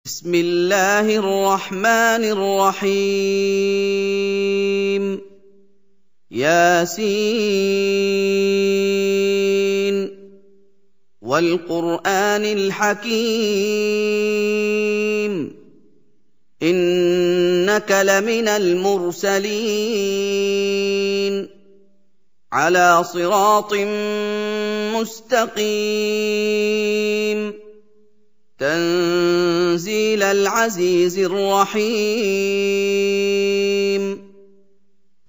بسم الله الرحمن الرحيم ياسين والقرآن الحكيم إنك لمن المرسلين على صراط مستقيم تنزيل العزيز الرحيم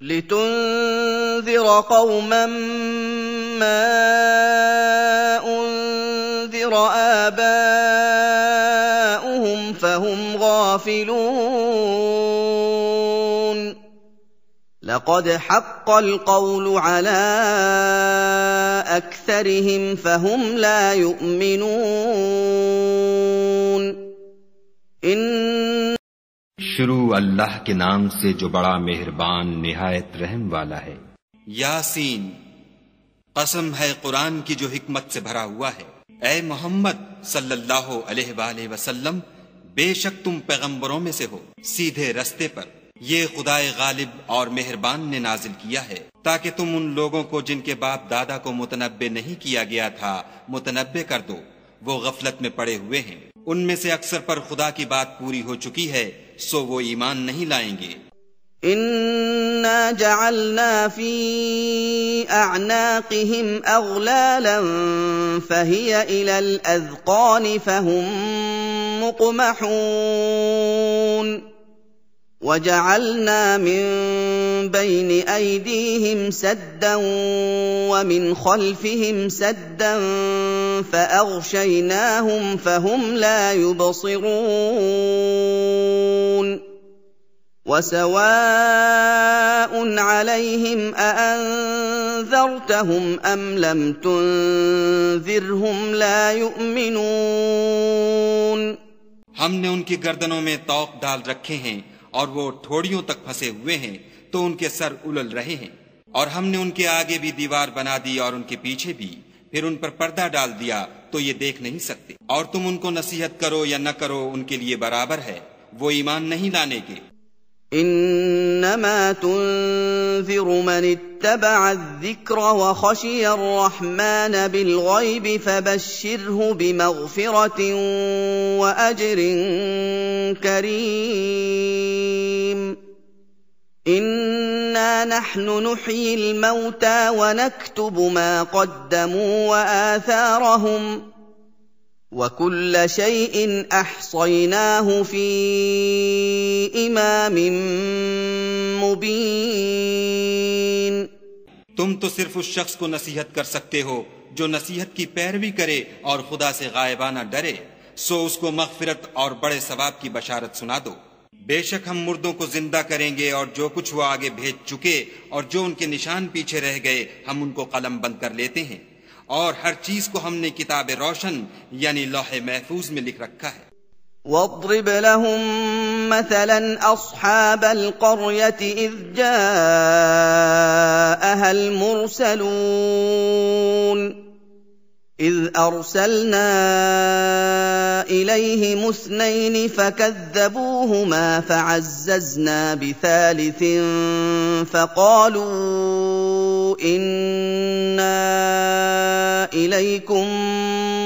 لتنذر قوما ما أنذر آباؤهم فهم غافلون لقد حق القول على أكثرهم فهم لا يؤمنون शुरू अल्लाह के नाम से जो बड़ा मेहरबान निहायत रहम वाला है। यासीन, कसम है कुरान की जो हिकमत से भरा हुआ है। ऐ मोहम्मद सल्लल्लाहु अलैहि वसल्लम, बेशक तुम पैगंबरों में से हो सीधे रस्ते पर। ये खुदाए गालिब और मेहरबान ने नाजिल किया है ताकि तुम उन लोगों को जिनके बाप दादा को मुतनब्बे नहीं किया गया था मुतनब्बे कर दो। वो गफलत में पड़े हुए हैं। उनमें से अक्सर पर खुदा की बात पूरी हो चुकी है, सो वो ईमान नहीं लाएंगे। इन्ना जअलना फी अअनाक़िहिम अग़लालन फहिय इलल अज़क़ान फहुम मुक़महून वजअलना मिन बैनि अयदीहिम सद्दन वमिन खल्फिहिम सद्दन फअग़शयनाहुम फहुम ला युबसिरून वसवाء अलैहिम अअन्ज़रतहुम अम लम तुन्ज़िरहुम ला युमिनून। हमने उनकी गर्दनों में तौक डाल रखे हैं और वो ठोड़ियों तक फंसे हुए हैं तो उनके सर उलल रहे हैं। और हमने उनके आगे भी दीवार बना दी और उनके पीछे भी, फिर उन पर पर्दा डाल दिया तो ये देख नहीं सकते। और तुम उनको नसीहत करो या न करो, उनके लिए बराबर है, वो ईमान नहीं लाने के। इन्नमा तुन्ज़िरु मन इत्तबअ अज़्ज़िक्र व खशिय अर्रहमान बिलग़ैब फबश्शिरहु बिमग़फ़िरतिन व अज्रिन करीम। इन्ना नहनु नुह्यिल मौता व नक्तुबु मा क़द्दमू व आथारहुम वकुल्ल शैइन अहसयनाहु फी इमामिन मुबीन। तुम तो सिर्फ उस शख्स को नसीहत कर सकते हो जो नसीहत की पैरवी करे और खुदा से गायबाना डरे, सो उसको मग़फ़िरत और बड़े सवाब की बशारत सुना दो। बेशक हम मुर्दों को जिंदा करेंगे और जो कुछ वो आगे भेज चुके और जो उनके निशान पीछे रह गए हम उनको कलम बंद कर लेते हैं। और हर चीज को हमने किताब रोशन यानी लौहे महफूज में लिख रखा है। वद्रिब लहुम मसलन अस्हाबल क़र्यति इज़ जाअहल मुरसलून إذ أرسلنا إليهم اثنين فكذبوهما فعززنا بثالث فقالوا إنا إليكم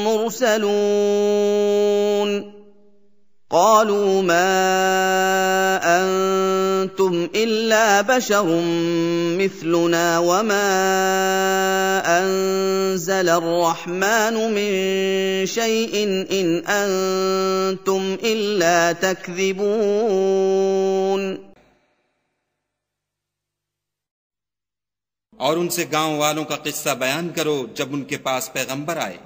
مرسلون قالوا ما أنتم إلا بشر مثلنا وما أنزل الرحمن من شيء إن أنتم إلا تكذبون। और उनसे गांव वालों का किस्सा बयान करो जब उनके पास पैगंबर आए,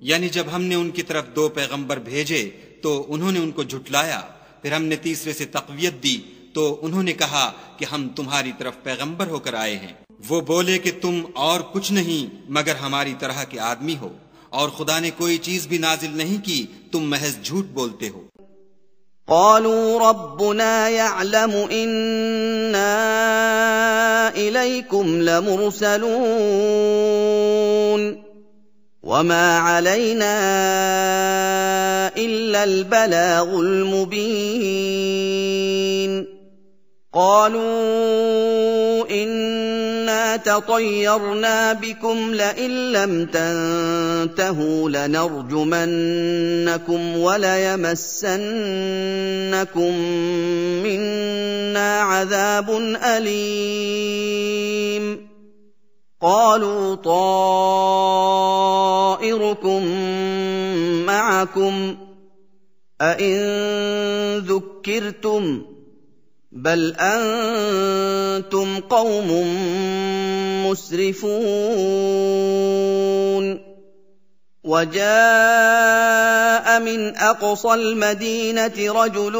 यानी जब हमने उनकी तरफ दो पैगंबर भेजे तो उन्होंने उनको झुटलाया। फिर हमने तीसरे से तक़वियत दी तो उन्होंने कहा कि हम तुम्हारी तरफ पैगंबर होकर आए हैं। वो बोले कि तुम और कुछ नहीं मगर हमारी तरह के आदमी हो और खुदा ने कोई चीज भी नाजिल नहीं की, तुम महज झूठ बोलते हो। क़ालू रब्बुना यअलमु इन्ना इलैकुम लमुरसलून وما علينا إلا البلاغ المبين قالوا إنا تطيرنا بكم لئن لم تنتهوا لنرجمنكم وليمسنكم منا عذاب أليم قالوا طائركم معكم أئن ذكرتم بل أنتم قوم مسرفون وجاء من أقصى المدينة رجل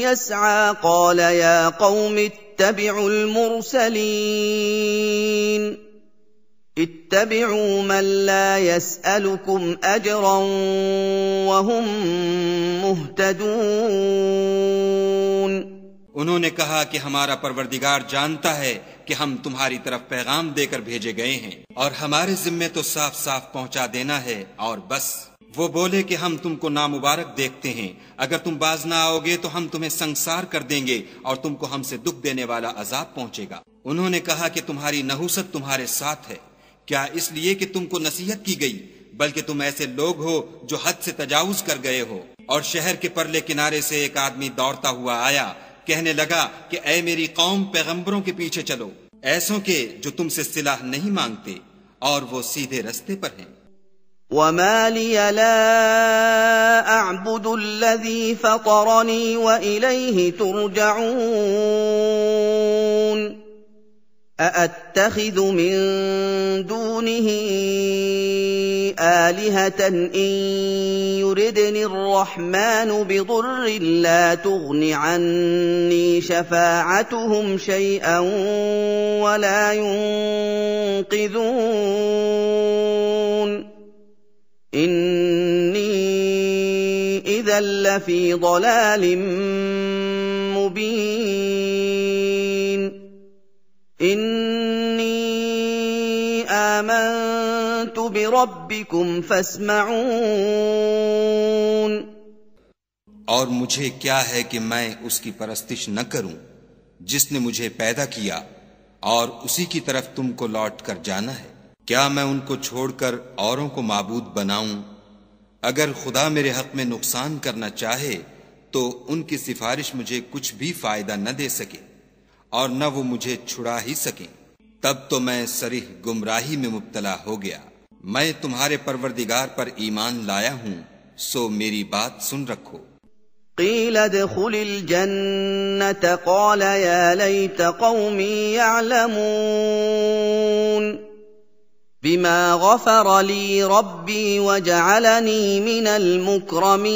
يسعى قال يا قوم اتبعوا المرسلين اتبعوا من لا يسألكم أجرا وهم مهتدون उन्होंने कहा कि हमारा परवरदिगार जानता है कि हम तुम्हारी तरफ पैगाम देकर भेजे गए हैं और हमारे जिम्मे तो साफ साफ पहुंचा देना है और बस। वो बोले कि हम तुमको नामुबारक देखते हैं, अगर तुम बाज ना आओगे तो हम तुम्हें संसार कर देंगे और तुमको हमसे दुख देने वाला अजाब पहुंचेगा। उन्होंने कहा कि तुम्हारी नहुसत तुम्हारे साथ है, क्या इसलिए कि तुमको नसीहत की गई, बल्कि तुम ऐसे लोग हो जो हद से तजावुज कर गए हो। और शहर के परले किनारे से एक आदमी दौड़ता हुआ आया, कहने लगा कि ऐ मेरी कौम, पैगंबरों के पीछे चलो, ऐसों के जो तुमसे सिलाह नहीं मांगते और वो सीधे रास्ते पर हैं। वमा लिया ला अअबुदु अल्लज़ी फ़तरनी व इलैहि तुरजऊन अअत्तखिज़ु मिन दूनिही आलिहतन इन युरिदनि अर्रहमानु बिदुर्रिन ला तुग़नि अन्नी शफ़ाअतुहुम शैअन वला युन्क़िज़ून इन्नी इज़न लफ़ी ضलालिम मुबीन इन्नी आमनतु बिरब्बिकुम फस्मऊन। और मुझे क्या है कि मैं उसकी परस्तिश न करूं जिसने मुझे पैदा किया और उसी की तरफ तुमको लौट कर जाना है। क्या मैं उनको छोड़कर औरों को माबूद बनाऊं? अगर खुदा मेरे हक में नुकसान करना चाहे तो उनकी सिफारिश मुझे कुछ भी फायदा न दे सके और न वो मुझे छुड़ा ही सके, तब तो मैं सरीह गुमराही में मुब्तला हो गया। मैं तुम्हारे परवरदिगार पर ईमान लाया हूं, सो मेरी बात सुन रखो। क़ील उद्ख़ुलिल जन्नत क़ाल या लैत क़ौमी यअलमून बिमा ग़फ़र ली रब्बी वजअलनी मिनल मुक्रमीन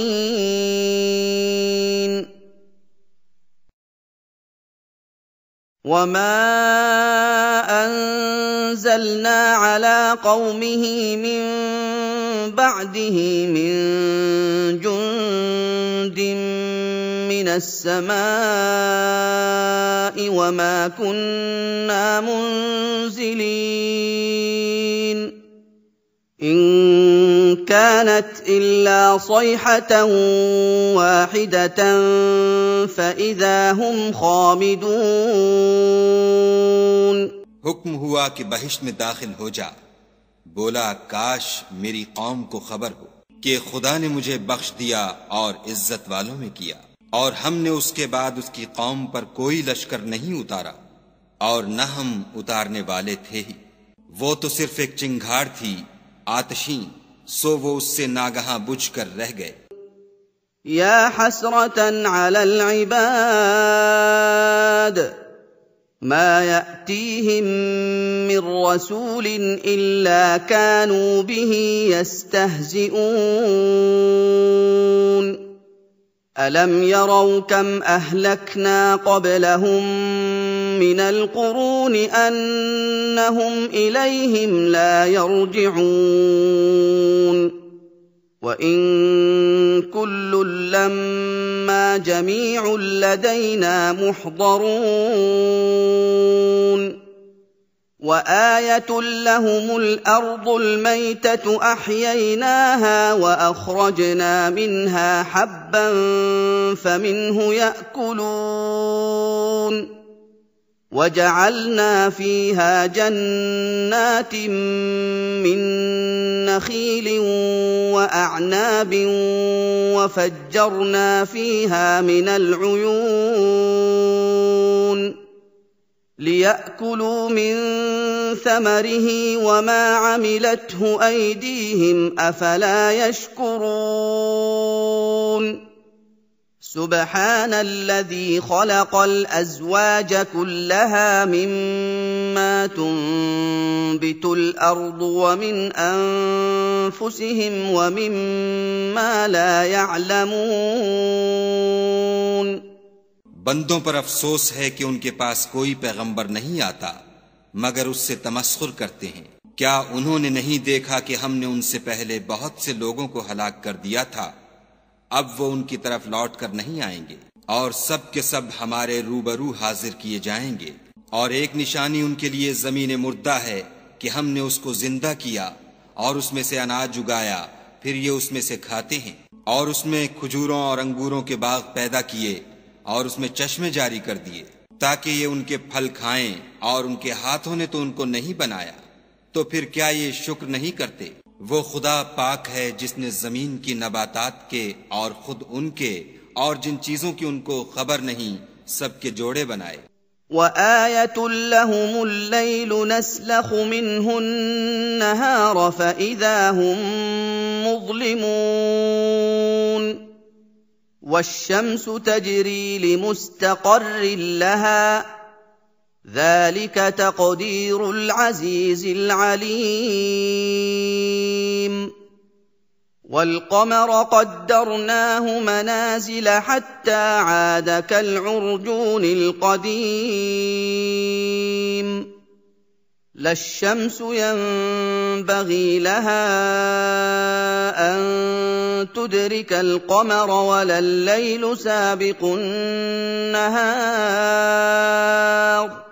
वमा अंज़लना अला क़ौमिही मिन बअदिही मिन जुन्दिन मिनस समाइ वमा कुन्ना मुनज़िलीन इन कानत इल्ला صयहतन वाहिदतन फ़इज़ा हुम ख़ामिदून। हुक्म हुआ कि बहिश्त में दाखिल हो जा। बोला काश मेरी कौम को खबर हो कि खुदा ने मुझे बख्श दिया और इज्जत वालों में किया, और हमने उसके बाद उसकी कौम पर कोई लश्कर नहीं उतारा और न हम उतारने वाले थे ही। वो तो सिर्फ एक चिंगार थी आतशी, सो वो उससे नागहां बुझ कर रह गए। या हसरतन अलल इबाद मा यअतीहिम मिर रसूलिन इल्ला कानू बिही यस्तहजिऊन अलम यरौ कम अहलकना क़ब्लहुम मिनल क़ुरूनि अन्नहुम इलैहिम ला यरजिऊन वइन कुल्लुन लम्मा जमीउन लदैना मुहज़रून وآية لهم الأرض الميتة أحييناها وأخرجنا منها حبا فمنه يأكلون وجعلنا فيها جنات من نخيل وأعناب وفجرنا فيها من العيون ليأكلوا من ثمره وما عملته أيديهم أفلا يشكرون سبحان الذي خلق الأزواج كلها مما تنبت الأرض ومن أنفسهم ومما لا يعلمون बंदों पर अफसोस है कि उनके पास कोई पैगंबर नहीं आता मगर उससे तमस्खुर करते हैं। क्या उन्होंने नहीं देखा कि हमने उनसे पहले बहुत से लोगों को हलाक कर दिया था, अब वो उनकी तरफ लौट कर नहीं आएंगे और सब के सब हमारे रूबरू हाजिर किए जाएंगे। और एक निशानी उनके लिए जमीन मुर्दा है कि हमने उसको जिंदा किया और उसमें से अनाज उगाया, फिर ये उसमें से खाते हैं। और उसमें खजूरों और अंगूरों के बाग पैदा किए और उसमें चश्मे जारी कर दिए ताकि ये उनके फल खाएं, और उनके हाथों ने तो उनको नहीं बनाया, तो फिर क्या ये शुक्र नहीं करते। वो खुदा पाक है जिसने जमीन की नबातात के और खुद उनके और जिन चीजों की उनको खबर नहीं सबके जोड़े बनाए। وآية لهم الليل نسلخ منه النهار فإذا هم مظلمون والشمس تجري لمستقر لها ذلك تقدير العزيز العليم والقمر قدرناه منازل حتى عاد كالعرجون القديم لا الشمس ينبغي لها أن تدرك القمر ولا الليل سابق النهار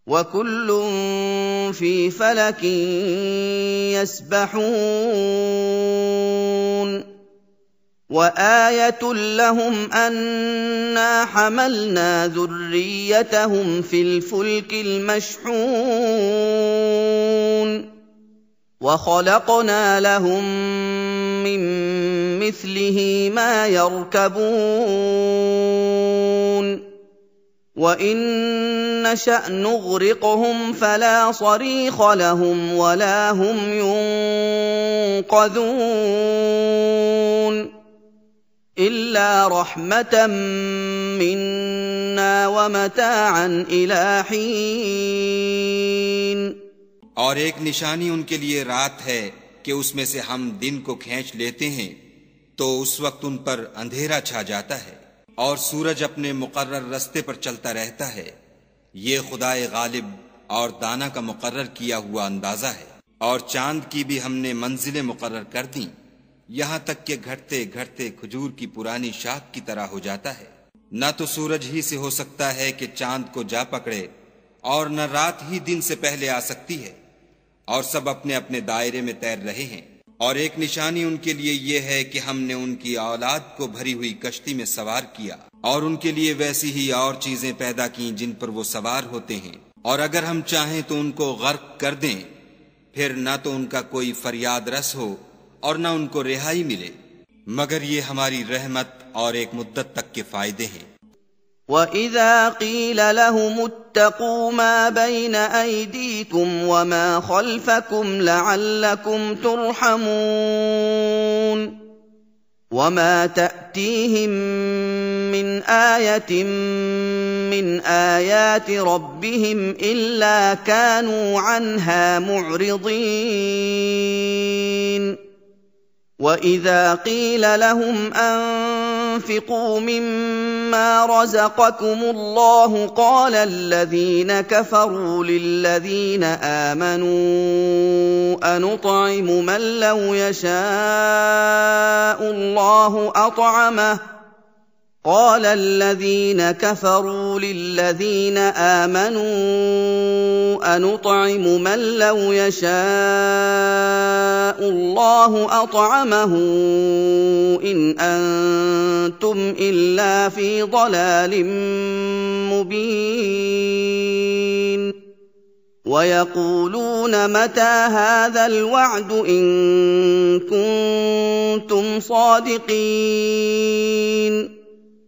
وكل في فلك يسبحون وآية لهم أنا حملنا ذريتهم في الفلك المشحون وخلقنا لهم من مثله ما يركبون وإن نشأ نغرقهم فلا صريخ لهم ولا هم ينقذون إلا رحمة منا ومتاعا إلى حين और एक निशानी उनके लिए रात है कि उसमें से हम दिन को खींच लेते हैं तो उस वक्त उन पर अंधेरा छा जाता है और सूरज अपने मुकर्रर रास्ते पर चलता रहता है। ये खुदाए गालिब और दाना का मुकर्रर किया हुआ अंदाजा है। और चांद की भी हमने मंजिलें मुकर्रर कर दी, यहाँ तक कि घटते घटते खजूर की पुरानी शाख की तरह हो जाता है। न तो सूरज ही से हो सकता है कि चांद को जा पकड़े और न रात ही दिन से पहले आ सकती है, और सब अपने अपने दायरे में तैर रहे हैं। और एक निशानी उनके लिए ये है कि हमने उनकी औलाद को भरी हुई कश्ती में सवार किया और उनके लिए वैसी ही और चीजें पैदा की जिन पर वो सवार होते हैं। और अगर हम चाहें तो उनको गर्क कर दें, फिर न तो उनका कोई फरियाद रस हो और न उनको रिहाई मिले, मगर ये हमारी रहमत और एक मुद्दत तक के फायदे हैं। وَإِذَا قِيلَ لَهُمُ اتَّقُوا مَا بَيْنَ أَيْدِيكُمْ وَمَا خَلْفَكُمْ لَعَلَّكُمْ تُرْحَمُونَ وَمَا تَأْتِيهِمْ مِنْ آيَةٍ مِنْ آيَاتِ رَبِّهِمْ إِلَّا كَانُوا عَنْهَا مُعْرِضِينَ وَإِذَا قِيلَ لَهُمْ أَنفِقُوا مِمَّا رَزَقَكُمُ اللَّهُ قَالَ الَّذِينَ كَفَرُوا لِلَّذِينَ آمَنُوا أَنُطْعِمُ مَن لَّوْ يَشَاءُ اللَّهُ أَطْعَمَهُ قال الذين كفروا للذين آمنوا أنطعم من لو يشاء الله أطعمه إن أنتم إلا في ضلال مبين ويقولون متى هذا الوعد إن كنتم صادقين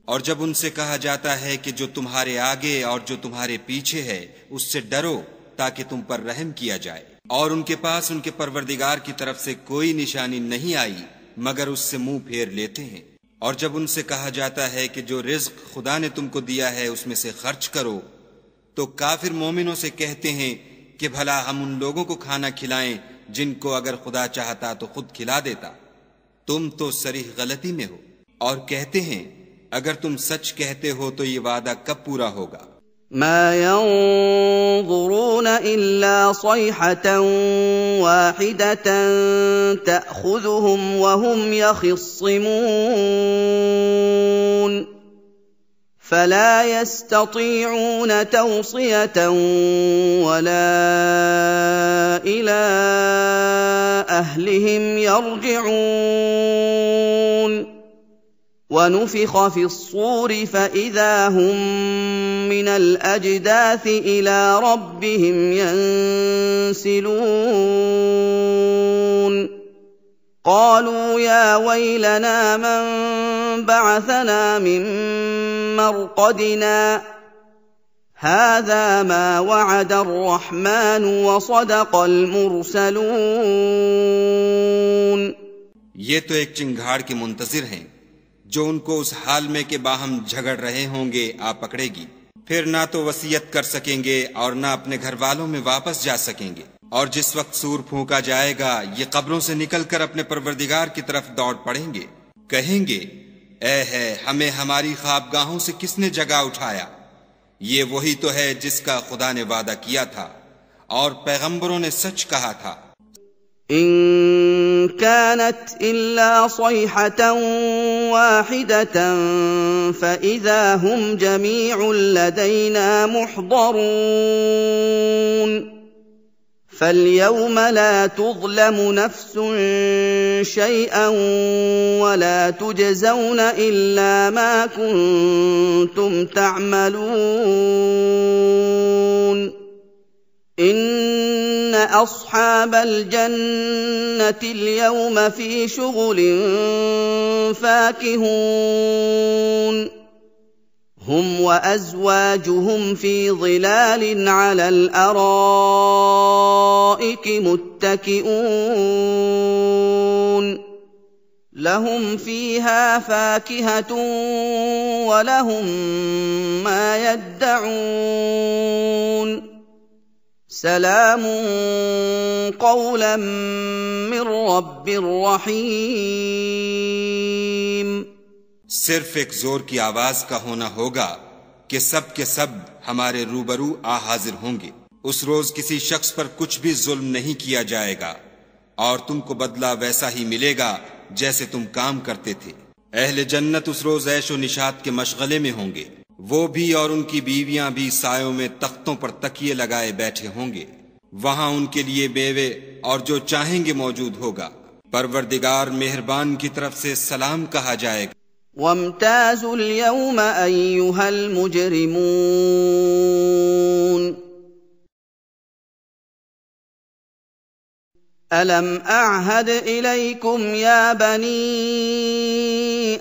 और जब उनसे कहा जाता है कि जो तुम्हारे आगे और जो तुम्हारे पीछे है उससे डरो ताकि तुम पर रहम किया जाए, और उनके पास उनके परवरदिगार की तरफ से कोई निशानी नहीं आई मगर उससे मुंह फेर लेते हैं। और जब उनसे कहा जाता है कि जो रिज्क खुदा ने तुमको दिया है उसमें से खर्च करो, तो काफिर मोमिनों से कहते हैं कि भला हम उन लोगों को खाना खिलाएं जिनको अगर खुदा चाहता तो खुद खिला देता। तुम तो सरीह गलती में हो। और कहते हैं अगर तुम सच कहते हो तो ये वादा कब पूरा होगा। ما ينظرون إلا صيحة واحدة تأخذهم وهم يخصمون فلا يستطيعون توصية ولا إلى أهلهم يرجعون ونفخ في الصور فإذا هم من الأجداث إلى ربهم ينسلون قالوا يا ويلنا من بعثنا من مرقدنا هذا ما وعد الرحمن وصدق المرسلون। ये तो एक चिंगाड़ के मुंतजिर हैं जो उनको उस हाल में के बाहम झगड़ रहे होंगे आ पकड़ेगी, फिर ना तो वसीयत कर सकेंगे और ना अपने घर वालों में वापस जा सकेंगे। और जिस वक्त सूर फूंका जाएगा ये कब्रों से निकलकर अपने परवरदिगार की तरफ दौड़ पड़ेंगे, कहेंगे ऐ है हमें हमारी ख्वाबगाहों से किसने जगा उठाया। ये वही तो है जिसका खुदा ने वादा किया था और पैगंबरों ने सच कहा था। إن كانت إلا صيحة واحدة فإذا هم جميع لدينا محضرون فاليوم لا تظلم نفس شيئا ولا تجزون إلا ما كنتم تعملون إن أصحاب الجنة اليوم في شغل فاكهون هم وأزواجهم في ظلال على الأرائك متكئون لهم فيها فاكهة ولهم ما يدعون سلام قولا من رب رحيم। सिर्फ एक जोर की आवाज का होना होगा कि सब के सब हमारे रूबरू आ हाजिर होंगे। उस रोज किसी शख्स पर कुछ भी जुल्म नहीं किया जाएगा और तुमको बदला वैसा ही मिलेगा जैसे तुम काम करते थे। अहले जन्नत उस रोज ऐशो निशात के मशगले में होंगे, वो भी और उनकी बीवियां भी सायों में तख्तों पर तकिए लगाए बैठे होंगे। वहां उनके लिए मेवे और जो चाहेंगे मौजूद होगा। परवरदिगार मेहरबान की तरफ से सलाम कहा जाएगा। वम्ताज़ुल यौम अय्युहल मुजरिमून ألم أعهد إليكم يا بني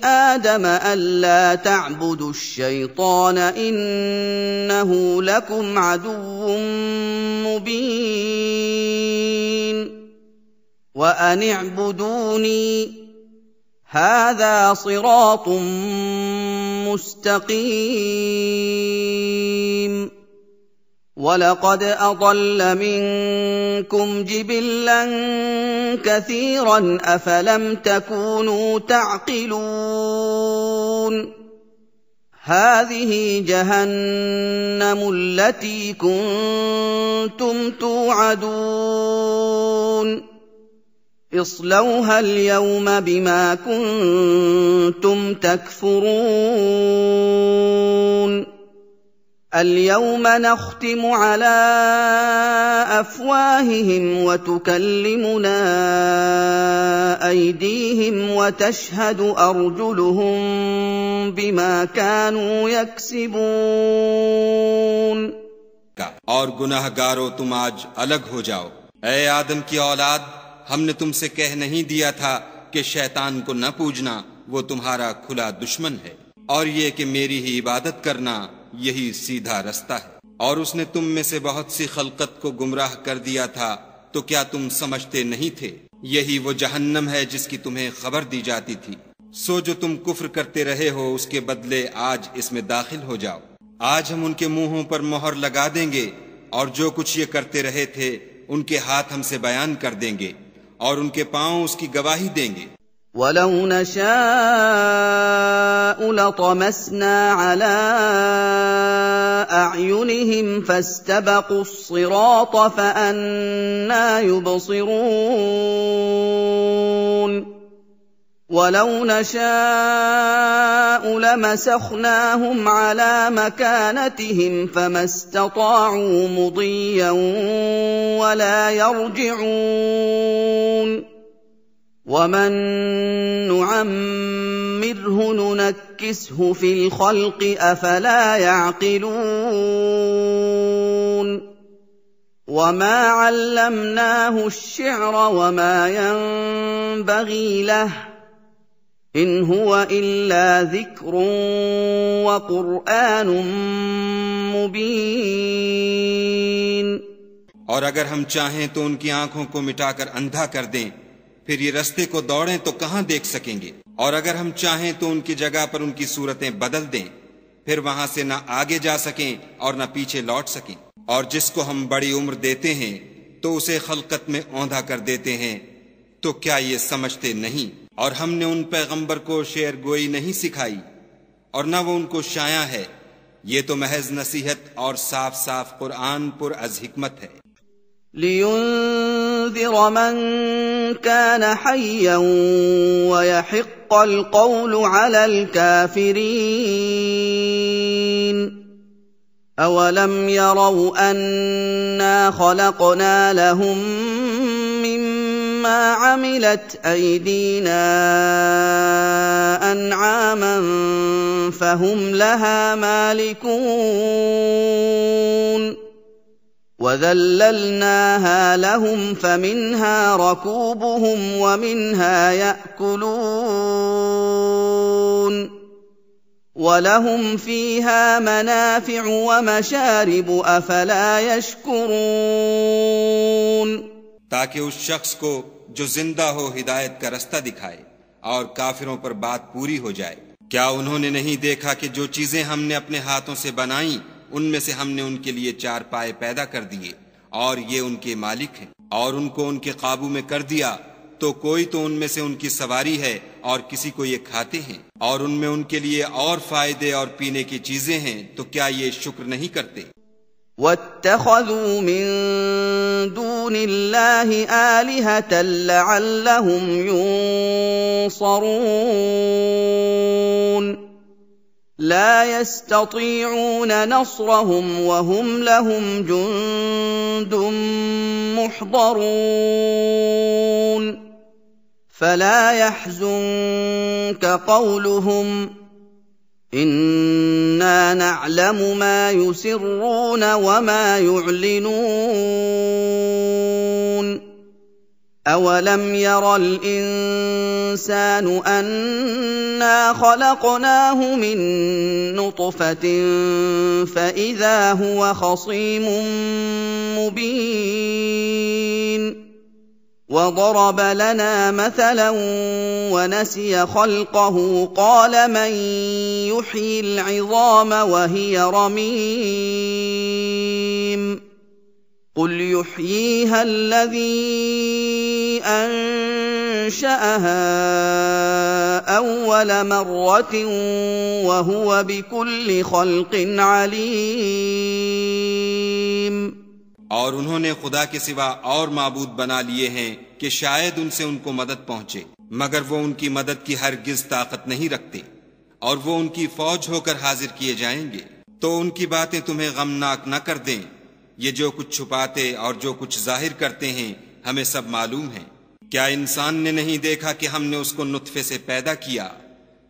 آدم ألا تعبدوا الشيطان إنه لكم عدو مبين وأن اعبدوني هذا صراط مستقيم ولقد أضل منكم جبلا كثيرا أفلم تكونوا تعقلون هذه جهنم التي كنتم توعدون اصلوها اليوم بما كنتم تكفرون اليوم نختم على أفواههم وتكلمنا أيديهم وتشهد أرجلهم بما كانوا يكسبون और गुनाहगारों तुम आज अलग हो जाओ। ऐ आदम की औलाद, हमने तुमसे कह नहीं दिया था कि शैतान को न पूजना, वो तुम्हारा खुला दुश्मन है, और ये कि मेरी ही इबादत करना, यही सीधा रास्ता है। और उसने तुम में से बहुत सी खलकत को गुमराह कर दिया था, तो क्या तुम समझते नहीं थे? यही वो जहन्नम है जिसकी तुम्हें खबर दी जाती थी। सो जो तुम कुफ्र करते रहे हो, उसके बदले आज इसमें दाखिल हो जाओ। आज हम उनके मुंहों पर मोहर लगा देंगे, और जो कुछ ये करते रहे थे उनके हाथ हमसे बयान कर देंगे, और उनके पांव उसकी गवाही देंगे। वलौ नशाअ लतमस्ना अला अअयुनिहिम फस्तबक़ुस्सिरात फअन्ना युबसिरून वलौ नशाअ लमसख्नाहुम अला मकानतिहिम फमस्तताअू मुदिय्यन वला यरजिऊन वमन नुअम्मिरहु नुनक्किसहु फिल खल्क़ि अफला यअक़िलून वमा अल्लमनाहु अश्शिअर वमा यंबग़ी लहु इन हुवा इल्ला ज़िक्रुन व क़ुरआनुम मुबीन। और अगर हम चाहें तो उनकी आंखों को मिटाकर अंधा कर दें, फिर ये रास्ते को दौड़ें तो कहां देख सकेंगे। और अगर हम चाहें तो उनकी जगह पर उनकी सूरतें बदल दें, फिर वहां से न आगे जा सकें और न पीछे लौट सकें। और जिसको हम बड़ी उम्र देते हैं तो उसे खलकत में औंधा कर देते हैं, तो क्या ये समझते नहीं? और हमने उन पैगंबर को शेर गोई नहीं सिखाई, और न वो उनको शाया है। ये तो महज नसीहत और साफ साफ कुरान पुर अज हिकमत है। लियुन्ज़िर मन कान हय्यन व यहिक़्क़ल क़ौलु अलल काफ़िरीन अवलम यरौ अन्ना खलक़ना लहुम मिम्मा अमिलत अयदीना अनआमन फहुम लहा मालिकून वज़ल्ललनाहा लहुम फमिन्हा रकूबुहुम वमिन्हा यअकुलून वलहुम फ़ीहा मनाफ़िअु वमशारिबु अफ़ला यशकुरून। ताकि उस शख्स को जो जिंदा हो हिदायत का रास्ता दिखाए और काफिरों पर बात पूरी हो जाए। क्या उन्होंने नहीं देखा कि जो चीजें हमने अपने हाथों से बनाई, उनमें से हमने उनके लिए चार पाए पैदा कर दिए, और ये उनके मालिक हैं, और उनको उनके काबू में कर दिया, तो कोई तो उनमें से उनकी सवारी है और किसी को ये खाते हैं, और उनमें उनके लिए और फायदे और पीने की चीजें हैं, तो क्या ये शुक्र नहीं करते? वत्तख़ज़ू मिन दूनिल्लाहि आलिहतन लअल्लहुम युनसरून ला यस्ततीऊन नस्रहुम वहुम लहुम जुन्दुम मुहदरून फला यहज़ुनक क़ौलुहुम इन्ना नअलमु मा युसिर्रून वमा युअलिनून अवलम यरल इंसानु अन्ना खलक़नाहु मिन नुत्फ़तिन फ़इज़ा हुवा ख़सीमुम मुबीन وضرب لنا مثلا ونسي خلقه قال من يحيي العظام وهي رميم قل يحييها الذي أنشأها أول مرة وهو بكل خلق عليم। और उन्होंने खुदा के सिवा और माबूद बना लिए हैं कि शायद उनसे उनको मदद पहुंचे, मगर वो उनकी मदद की हरगिज ताकत नहीं रखते, और वो उनकी फौज होकर हाजिर किए जाएंगे। तो उनकी बातें तुम्हें गमनाक न कर दें। ये जो कुछ छुपाते और जो कुछ जाहिर करते हैं हमें सब मालूम है। क्या इंसान ने नहीं देखा कि हमने उसको नुत्फे से पैदा किया,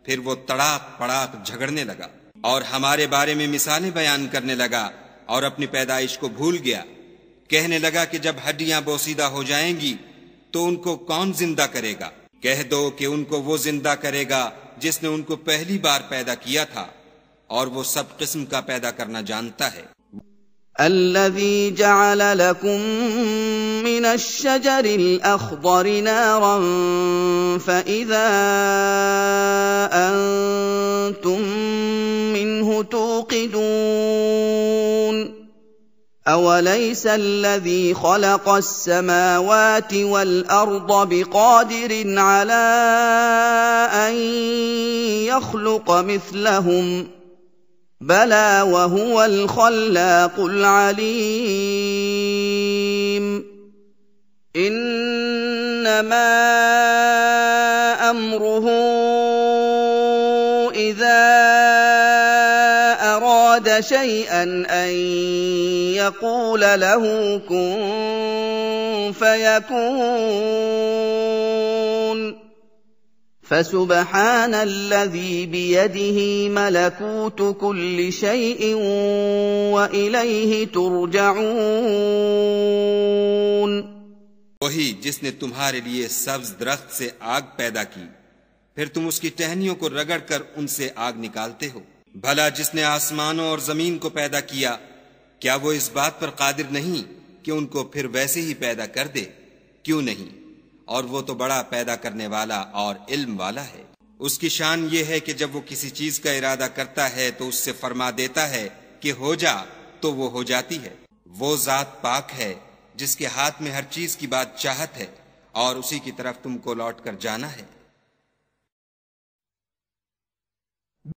फिर वो तड़ाक पड़ाक झगड़ने लगा और हमारे बारे में मिसालें बयान करने लगा और अपनी पैदाइश को भूल गया। कहने लगा कि जब हड्डियां बोसीदा हो जाएंगी तो उनको कौन जिंदा करेगा? कह दो कि उनको वो जिंदा करेगा जिसने उनको पहली बार पैदा किया था, और वो सब किस्म का पैदा करना जानता है। الذي جعل لكم من الشجر الأخضر نارا فإذا أنتم منه توقدون أوليس الذي خلق السماوات والأرض بقادر على أن يخلق مثلهم بلى وهو الخلاق العليم إنما أمره إذا أراد شيئا أن يقول له كن فيكون فسبحان الذي بيده ملكوت كل شيء وإليه ترجعون। वही जिसने तुम्हारे लिए सब्ज दरख्त से आग पैदा की, फिर तुम उसकी टहनियों को रगड़कर उनसे आग निकालते हो। भला जिसने आसमानों और जमीन को पैदा किया, क्या वो इस बात पर कादिर नहीं कि उनको फिर वैसे ही पैदा कर दे? क्यों नहीं, और वो तो बड़ा पैदा करने वाला और इल्म वाला है। उसकी शान ये है कि जब वो किसी चीज का इरादा करता है तो उससे फरमा देता है कि हो जा, तो वो हो जाती है। वो जात पाक है जिसके हाथ में हर चीज की बात चाहत है और उसी की तरफ तुमको लौट कर जाना है।